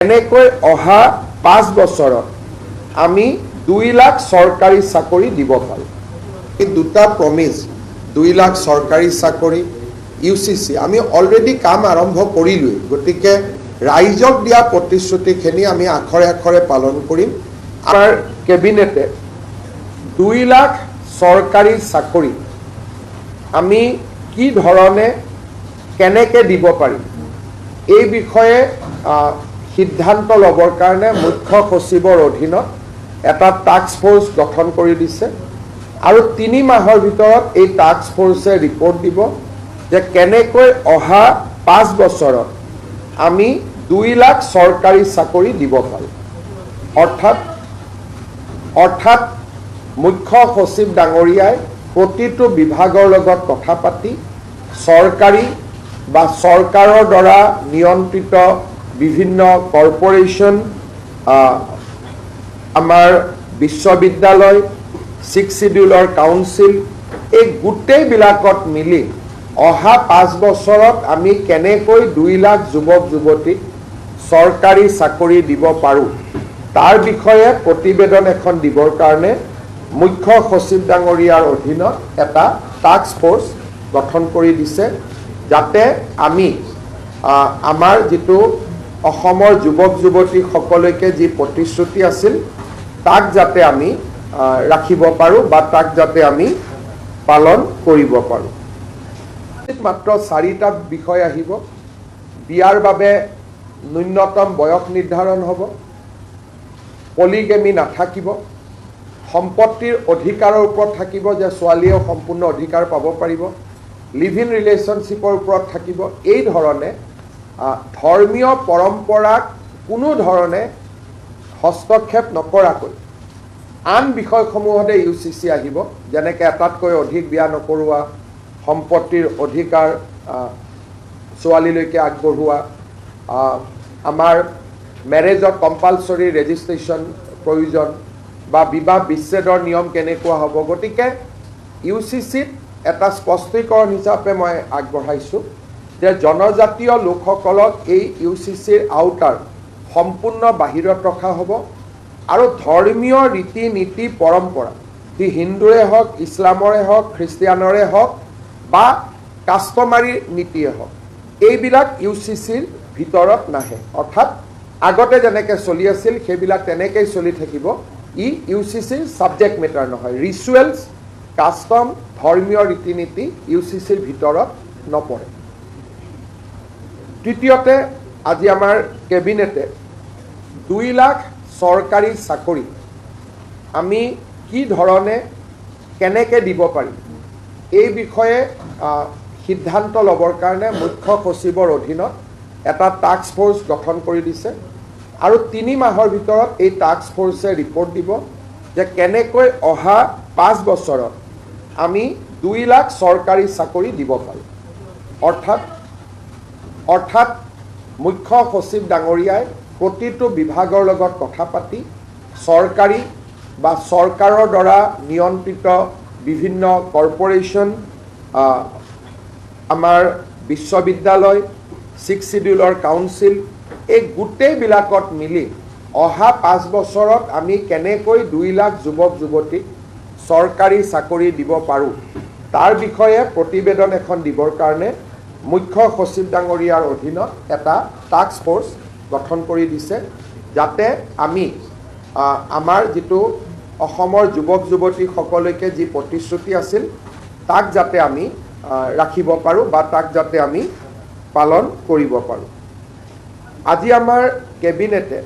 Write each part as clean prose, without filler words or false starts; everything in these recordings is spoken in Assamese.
এনেকৈ অহা 5 বছৰত আমি 2 লাখ চৰকাৰী চাকৰি দিব পাৰোঁ। এই দুটা প্ৰমিস 2 লাখ চৰকাৰী চাকৰি ইউচিচি আমি অলৰেডি কাম আৰম্ভ কৰিলোঁ। গতিকে ৰাইজক দিয়া প্ৰতিশ্ৰুতিখিনি আমি আখৰে আখৰে পালন কৰিম। আমাৰ কেবিনেটে 2 লাখ চৰকাৰী চাকৰি আমি কি ধৰণে কেনেকৈ দিব পাৰিম এই বিষয়ে সিদ্ধান্ত ল'বৰ কাৰণে মুখ্য সচিবৰ অধীনত এটা টাস্ক ফোৰ্স গঠন কৰি দিছে আৰু 3 মাহৰ ভিতৰত এই টাস্ক ফোৰ্সে ৰিপৰ্ট দিব যে কেনেকৈ অহা 5 বছৰত আমি 2 লাখ চৰকাৰী চাকৰি দিব পাৰোঁ। অৰ্থাৎ মুখ্য সচিব ডাঙৰীয়াই প্ৰতিটো বিভাগৰ লগত কথা পাতি চৰকাৰী বা চৰকাৰৰ দ্বাৰা নিয়ন্ত্ৰিত বিভিন্ন কৰ্পোৰেশ্যন আমাৰ বিশ্ববিদ্যালয় 6 শিডিউলৰ কাউন্সিল এই গোটেইবিলাকত মিলি অহা 5 বছৰত আমি কেনেকৈ 2 লাখ যুৱক যুৱতীক চৰকাৰী চাকৰি দিব পাৰোঁ তাৰ বিষয়ে প্ৰতিবেদন এখন দিবৰ কাৰণে মুখ্য সচিব ডাঙৰীয়াৰ অধীনত এটা টাস্ক ফোৰ্স গঠন কৰি দিছে যাতে আমি আমাৰ যিটো অসমৰ যুৱক যুৱতী সকলকে যি প্ৰতিশ্ৰুতি আছিল তাক যাতে আমি ৰাখিব পাৰোঁ বা তাক যাতে আমি পালন কৰিব পাৰোঁ। মাত্ৰ 4টা বিষয় আহিব। বিয়াৰ বাবে ন্যূনতম বয়স নিৰ্ধাৰণ হ'ব, পলিগেমি নাথাকিব, সম্পত্তিৰ অধিকাৰৰ ওপৰত থাকিব যে ছোৱালীয়েও সম্পূৰ্ণ অধিকাৰ পাব পাৰিব, লিভ ইন ৰিলেশ্যনশ্বিপৰ ওপৰত থাকিব। এই ধৰণে ধৰ্মীয় পৰম্পৰাক কোনো ধৰণে হস্তক্ষেপ নকৰাকৈ আন বিষয়সমূহতে ইউচিচি আহিব, যেনেকৈ এটাতকৈ অধিক বিয়া নকৰোৱা, সম্পত্তিৰ অধিকাৰ ছোৱালীলৈকে আগবঢ়োৱা, আমাৰ মেৰেজত কম্পালচৰি ৰেজিষ্ট্ৰেশ্যন প্ৰয়োজন বা বিবাহ বিচ্ছেদৰ নিয়ম কেনেকুৱা হ'ব। গতিকে ইউচিচিত এটা স্পষ্টীকৰণ হিচাপে মই আগবঢ়াইছোঁ যে জনজাতীয় লোকসকলক এই ইউচিচিৰ আওতাৰ সম্পূৰ্ণ বাহিৰত ৰখা হ'ব আৰু ধৰ্মীয় ৰীতি নীতি পৰম্পৰা সি হিন্দুৰে হওক, ইছলামৰে হওক, খ্ৰীষ্টিয়ানৰে হওক বা কাষ্টমাৰী নীতিয়ে হওক এইবিলাক ইউচিচিৰ ভিতৰত নাহে। অৰ্থাৎ আগতে যেনেকৈ চলি আছিল সেইবিলাক তেনেকৈ চলি থাকিব। ই ইউচিচিৰ ছাবজেক্ট মেটাৰ নহয়। ৰিচুৱেলছ, কাষ্টম, ধৰ্মীয় ৰীতি নীতি ইউচিচিৰ ভিতৰত নপৰে। তৃতীয়তে আজি আমাৰ কেবিনেটে 2 লাখ চৰকাৰী চাকৰি আমি কি ধৰণে কেনেকৈ দিব পাৰিম এই বিষয়ে সিদ্ধান্ত ল'বৰ কাৰণে মুখ্য সচিবৰ অধীনত এটা টাস্ক ফোৰ্স গঠন কৰি দিছে আৰু 3 মাহৰ ভিতৰত এই টাস্ক ফোৰ্সে ৰিপৰ্ট দিব যে কেনেকৈ অহা 5 বছৰত আমি 2 লাখ চৰকাৰী চাকৰি দিব পাৰোঁ। অৰ্থাৎ মুখ্য সচিব ডাঙৰীয়াই প্ৰতিটো বিভাগৰ লগত কথা পাতি চৰকাৰী বা চৰকাৰৰ দ্বাৰা নিয়ন্ত্ৰিত বিভিন্ন কৰ্পোৰেশ্যন আমাৰ বিশ্ববিদ্যালয় 6 শিডিউলৰ কাউন্সিল এই গোটেইবিলাকত মিলি অহা 5 বছৰত আমি কেনেকৈ 2 লাখ যুৱক যুৱতীক চৰকাৰী চাকৰি দিব পাৰোঁ তাৰ বিষয়ে প্ৰতিবেদন এখন দিবৰ কাৰণে মুখ্য সচিব ডাঙৰীয়াৰ অধীনত এটা টাস্ক ফোৰ্স গঠন কৰি দিছে যাতে আমি আমাৰ যিটো অসমৰ যুৱক যুৱতী সকলকে যি প্ৰতিশ্ৰুতি আছিল তাক যাতে আমি ৰাখিব পাৰোঁ বা তাক যাতে আমি পালন কৰিব পাৰোঁ। আজি আমাৰ কেবিনেটে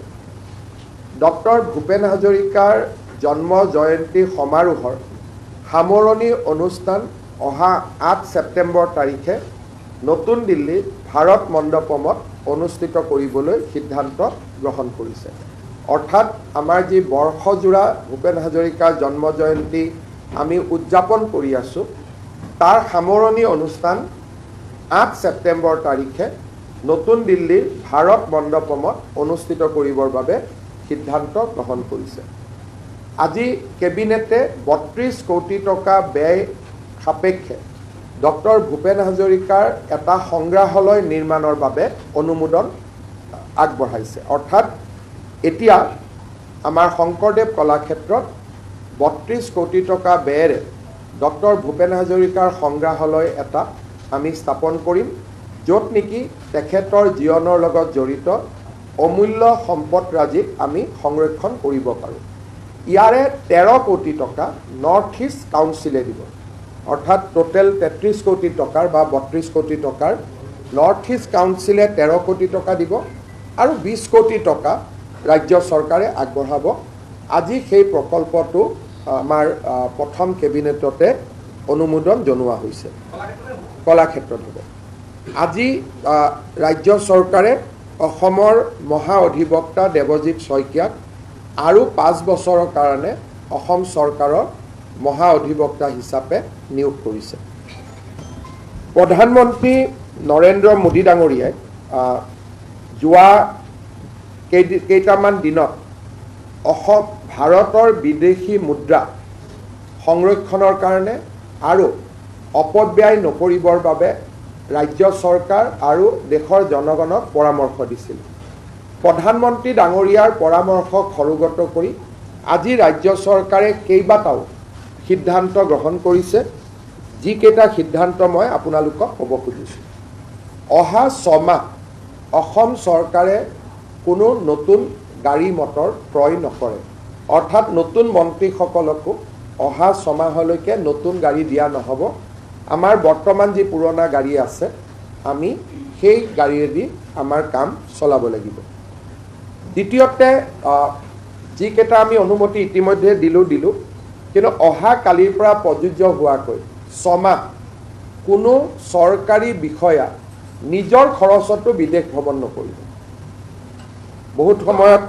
ডক্টৰ ভূপেন হাজৰিকাৰ জন্ম জয়ন্তী সমাৰোহৰ সামৰণি অনুষ্ঠান অহা 8 ছেপ্টেম্বৰ তাৰিখে নতুন দিল্লীৰ ভাৰত মণ্ডপমত অনুষ্ঠিত কৰিবলৈ সিদ্ধান্ত গ্ৰহণ কৰিছে। অৰ্থাৎ আমাৰ যি বৰ্ষজোৰা ভূপেন হাজৰিকাৰ জন্ম জয়ন্তী আমি উদযাপন কৰি আছোঁ তাৰ সামৰণি অনুষ্ঠান 8 ছেপ্টেম্বৰ তাৰিখে নতুন দিল্লীৰ ভাৰত মণ্ডপমত অনুষ্ঠিত কৰিবৰ বাবে সিদ্ধান্ত গ্ৰহণ কৰিছে। আজি কেবিনেটে 32 কোটি টকা ব্যয় সাপেক্ষে ডক্টৰ ভূপেন হাজৰিকাৰ এটা সংগ্ৰহালয় নিৰ্মাণৰ বাবে অনুমোদন আগবঢ়াইছে। অৰ্থাৎ এতিয়া আমাৰ শংকৰদেৱ কলাক্ষেত্ৰত ৩২ কোটি টকা ব্যয়েৰে ডক্টৰ ভূপেন হাজৰিকাৰ সংগ্ৰহালয় এটা আমি স্থাপন কৰিম, য'ত নেকি তেখেতৰ জীৱনৰ লগত জড়িত অমূল্য সম্পদৰাজিক আমি সংৰক্ষণ কৰিব পাৰোঁ। ইয়াৰে ১৩ কোটি টকা নৰ্থ ইষ্ট কাউন্সিলে দিব। অৰ্থাৎ টোটেল ৩৩ কোটি টকাৰ বা ৩২ কোটি টকাৰ নৰ্থ ইষ্ট কাউন্সিলে ১৩ কোটি টকা দিব আৰু ২০ কোটি টকা ৰাজ্য চৰকাৰে আগবঢ়াব। আজি সেই প্ৰকল্পটো আমাৰ প্ৰথম কেবিনেটতে অনুমোদন জনোৱা হৈছে। কলাক্ষেত্ৰত হ'ব। আজি ৰাজ্য চৰকাৰে অসমৰ মহা অধিবক্তা দেৱজিৎ শইকীয়াক আৰু ৫ বছৰৰ কাৰণে অসম চৰকাৰৰ মহা অধিবক্তা হিচাপে নিয়োগ কৰিছে। প্ৰধানমন্ত্ৰী নৰেন্দ্ৰ মোদী ডাঙৰীয়াই যোৱা কেইটামান দিনত ভাৰতৰ বিদেশী মুদ্ৰা সংৰক্ষণৰ কাৰণে আৰু অপব্যয় নকৰিবৰ বাবে ৰাজ্য চৰকাৰ আৰু দেশৰ জনগণক পৰামৰ্শ দিছিল। প্ৰধানমন্ত্ৰী ডাঙৰীয়াৰ পৰামৰ্শক সৰুগত কৰি আজি ৰাজ্য চৰকাৰে কেইবাটাও সিদ্ধান্ত গ্ৰহণ কৰিছে, যিকেইটা সিদ্ধান্ত মই আপোনালোকক ক'ব খুজিছোঁ। অহা 6 মাহ অসম চৰকাৰে কোনো নতুন গাড়ী মটৰ ক্ৰয় নকৰে। অৰ্থাৎ নতুন মন্ত্ৰীসকলকো অহা 6 মাহলৈকে নতুন গাড়ী দিয়া নহ'ব। আমাৰ বৰ্তমান যি পুৰণা গাড়ী আছে আমি সেই গাড়ীয়েদি আমাৰ কাম চলাব লাগিব। দ্বিতীয়তে যিকেইটা আমি অনুমতি ইতিমধ্যে দিলোঁ, কিন্তু অহা কালিৰ পৰা প্ৰযোজ্য হোৱাকৈ 6 মাহ কোনো চৰকাৰী বিষয়া নিজৰ খৰচতো বিদেশ ভ্ৰমণ নকৰিব। বহুত সময়ত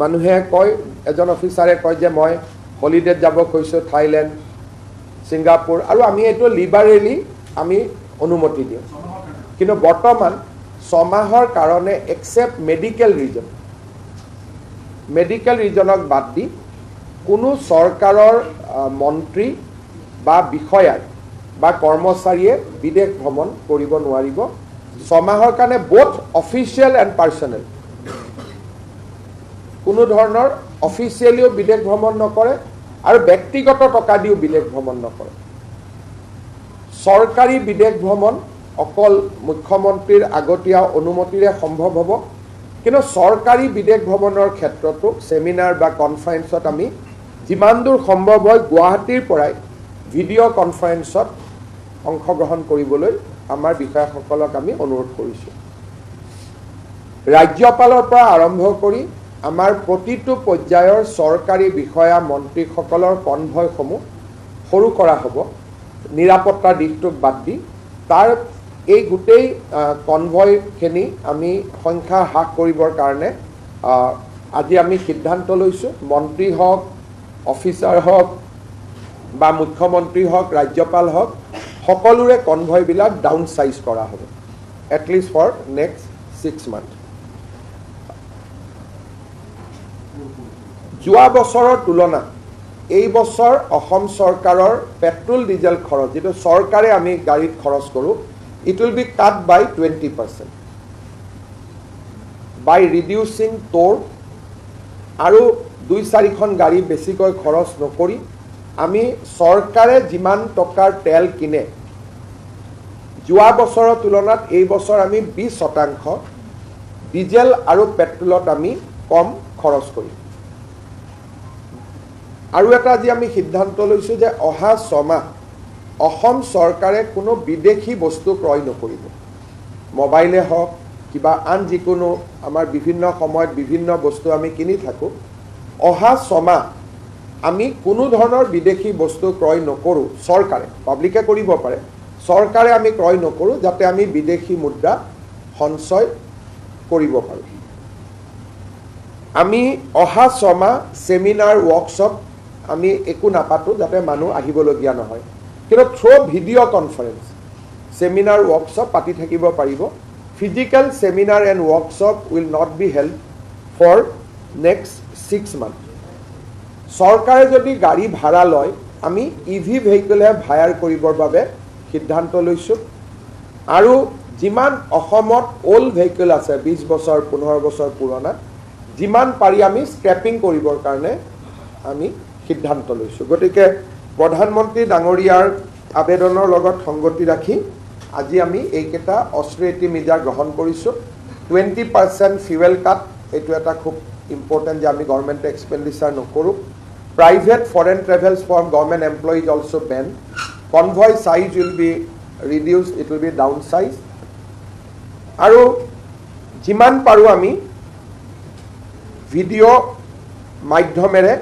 মানুহে কয়, এজন অফিচাৰে কয় যে মই হলিডেত যাব কৈছোঁ থাইলেণ্ড, ছিংগাপুৰ, আৰু আমি এইটো লিবাৰেলি আমি অনুমতি দিওঁ। কিন্তু বৰ্তমান 6 মাহৰ কাৰণে এক্সেপ্ট মেডিকেল ৰিজনক বাদ দি কোনো চৰকাৰৰ মন্ত্ৰী বা বিষয়াই বা কৰ্মচাৰীয়ে বিদেশ ভ্ৰমণ কৰিব নোৱাৰিব। 6 মাহৰ কাৰণে বোথ অফিচিয়েল এণ্ড পাৰ্চনেল, কোনো ধৰণৰ অফিচিয়েলিও বিদেশ ভ্ৰমণ নকৰে আৰু ব্যক্তিগত টকা দিও বিদেশ ভ্ৰমণ নকৰে। চৰকাৰী বিদেশ ভ্ৰমণ অকল মুখ্যমন্ত্ৰীৰ আগতীয়া অনুমতিৰে সম্ভৱ হ'ব। কিন্তু চৰকাৰী বিদেশ ভ্ৰমণৰ ক্ষেত্ৰতো ছেমিনাৰ বা কনফাৰেন্সত আমি যিমান দূৰ সম্ভৱ হয় গুৱাহাটীৰ পৰাই ভিডিঅ' কনফাৰেন্সত অংশগ্ৰহণ কৰিবলৈ আমাৰ বিষয়াসকলক আমি অনুৰোধ কৰিছোঁ। ৰাজ্যপালৰ পৰা আৰম্ভ কৰি আমাৰ প্ৰতিটো পৰ্যায়ৰ চৰকাৰী বিষয়া মন্ত্ৰীসকলৰ কনভয়সমূহ সৰু কৰা হ'ব, নিৰাপত্তাৰ দিশটোক বাদ দি। তাৰ এই গোটেই কনভয়খিনি আমি সংখ্যা হ্ৰাস কৰিবৰ কাৰণে আজি আমি সিদ্ধান্ত লৈছোঁ। মন্ত্ৰী হওক, অফিচাৰ হওক বা মুখ্যমন্ত্ৰী হওক, ৰাজ্যপাল হওক, সকলোৰে কনভয়বিলাক ডাউন চাইজ কৰা হ'ব, এটলিষ্ট ফৰ নেক্সট 6 মান্থ। যোৱা বছৰৰ তুলনাত এই বছৰ অসম চৰকাৰৰ পেট্ৰল ডিজেল খৰচ, যিটো চৰকাৰে আমি গাড়ীত খৰচ কৰোঁ, it will be cut by 20% by reducing toll আৰু 2-4খন গাড়ী বেছিকৈ খৰচ নকৰি আমি চৰকাৰে যিমান টকাৰ তেল কিনে যোৱা বছৰৰ তুলনাত এই বছৰ আমি 20% ডিজেল আৰু পেট্ৰলত আমি কম খৰচ কৰিম। আৰু এটা আজি আমি সিদ্ধান্ত লৈছোঁ যে অহা 6 মাহ অসম চৰকাৰে কোনো বিদেশী বস্তু ক্ৰয় নকৰিব। মোবাইলে হওক, কিবা আন যিকোনো আমাৰ বিভিন্ন সময়ত বিভিন্ন বস্তু আমি কিনি থাকোঁ। অহা 6 মাহ আমি কোনো ধৰণৰ বিদেশী বস্তু ক্ৰয় নকৰোঁ। চৰকাৰে, পাব্লিকে কৰিব পাৰে, চৰকাৰে আমি ক্ৰয় নকৰোঁ, যাতে আমি বিদেশী মুদ্ৰা সঞ্চয় কৰিব পাৰোঁ। আমি অহা 6 মাহ ছেমিনাৰ ৱৰ্কশ্বপ আমি একো নাপাতোঁ, যাতে মানুহ আহিবলগীয়া নহয়। কিন্তু through video' conference seminar workshop পাতি থাকিব পাৰিব। Physical seminar and workshop will not be held for next 6 month. চৰকাৰে যদি গাড়ী ভাড়া লয়, আমি EV ভেহিকলহে হায়াৰ কৰিবৰ বাবে সিদ্ধান্ত লৈছোঁ। আৰু যিমান অসমত ওল্ড ভেহিকল আছে 20 বছৰ 15 বছৰ পুৰণা যিমান পাৰি আমি স্ক্ৰেপিং কৰিবৰ কাৰণে আমি সিদ্ধান্ত লৈছোঁ গতিকে প্ৰধানমন্ত্ৰী ডাঙৰীয়াৰ আবেদনৰ লগত সংগতি ৰাখি আজি আমি এইকেইটা অস্ত্ৰেটি মিডিয়া গ্ৰহণ কৰিছোঁ 20% ফিউৱেল কাট এইটো এটা খুব ইম্পৰ্টেণ্ট যে আমি গভৰ্ণমেণ্টে এক্সপেণ্ডিচাৰ নকৰোঁ private foreign travels from government employees also' Ben convoy size will be reduce it will B down size আৰু যিমান পাৰোঁ আমি ভিডিঅ' মাধ্যমেৰে